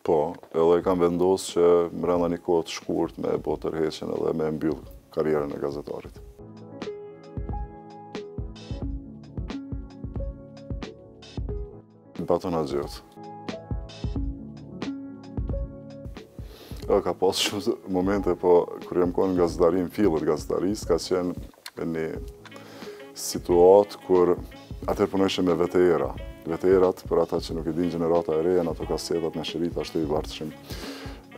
Po, edhe kam vendosur që brenda një kohë të shkurt me bë tërheqjen edhe me mbyll karrierën e gazetarit. Batona Gjotë. Ka pas shumë momente, po kur jam qenë në gazetari, në fillet gazetarisë, ka qenë një situatë kur atëherë punojshe me VTR-a. VTR-at, për ata që nuk i din gjenerata e reja, ato kasetat me shërita, ashtu i bartëshim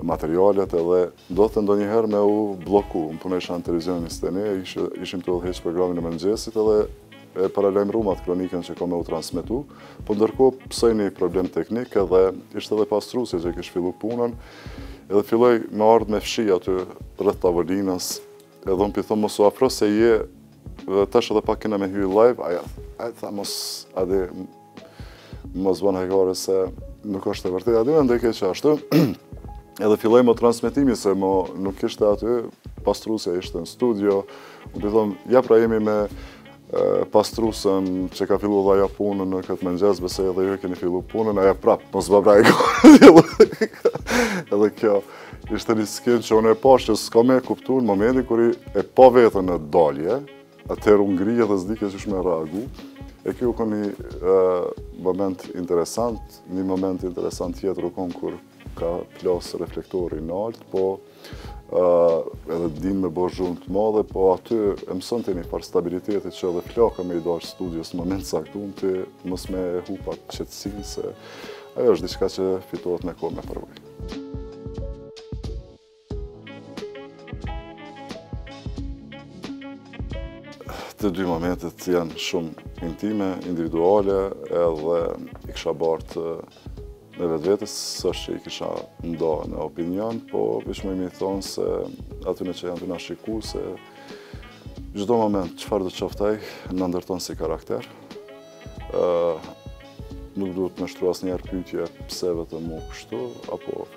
materialet, edhe do të ndonjëherë me u bloku. Unë punojsha në televizionin Istene, ishim të udhëheq programin e mëngjesit edhe e paralajmëruam kronikën që ka me u transmetu, po ndërkohë psoj një problem teknik edhe ishte edhe pastruesi që kish fillu punën, edhe filloj me ardhë me fshi aty rreth tavolinës, edhe unë pi thonë mos u afro se je, tash edhe pak kena me hyj live, aja tha mos bën hajgare se nuk është e vërtetë, aty mendoj keq ashtu. Edhe filloj me transmetimi se nuk ishte aty, pastruesja ishte në studio, unë pi thonë, ja pra jemi me pastrusën që ka fillu dhe aja punën në këtë mëngjes, besoj edhe ju keni fillu punën, aja prap, mos bëbra e kohë. Edhe kjo ishte një skin që unë e pash që s'ka me kuptu në momentin kër e pa vetën në dalje, atëherë unë ngrije dhe s'dike që shme reagu. E kjo ka një moment interesant tjetër u konë kur ka plasë reflektori në altë, po edhe din me bo zhurmë të madhe, po aty e mëson të një farë stabilitetit që edhe flaka me i dash studios në moment saktun të mos me hupat qëtësin, se ajo është diçka që fitohet me kohë me përvoj. Të dy momentet janë shumë intime, individuale, edhe i kisha bartë në vetës, s'është që i kisha nda në opinion, po vishme mi thonë se atyne që janë të na shiku, se çdo moment çfarë do qoftaj, në ndërton si karakter. Nuk duhet me shtru asnjëherë pyetje pse vetëm mu kështu, apo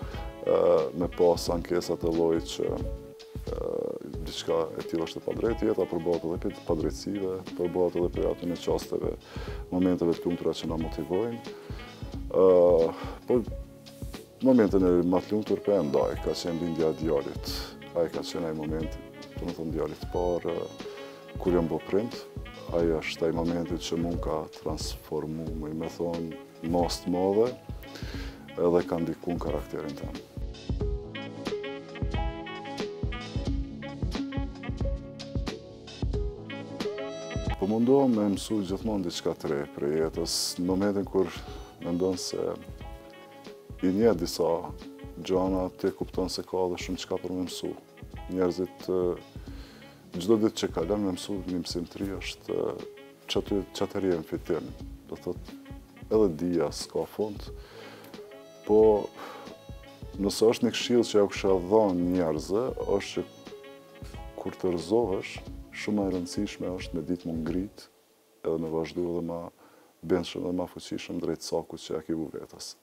me pas ankesat e llojit që diçka e tillë është e padrejtë, jeta përbohet edhe për padrejtësive, përbohet edhe për atyne qasteve, momenteve të lumtura që na motivojnë. Po, momentën e ma të lumtur për e ndaj, ka qenë lindja e djalit. Aja ka qenë ai moment, të më thonë djalit parë, kur jam bo prind. Aja është ai momentit që mund ka transformu, me thonë, mas të madhe, edhe ka ndikun karakterin tëmë. Po mundohem me mësu gjithmonë diçka të re për jetës, në momentin kur mendon se i nje disa gjana, ti kupton se ka dhe shumë qka për me mësu. Njerëzit, gjdo ditë që kalon me mësu një mësim të ri është qatëri e në fitim. Do thot, edhe dhja s'ka fund, po nëse është një këshill që ja u kësha dhanë njerëzë, është që kur të rëzohesh, shumë e rëndësishme është me ditë më ngrit, edhe me vazhdu edhe ma bendshëm dhe ma fuqishëm drejt sakut që ja ki vu vetës.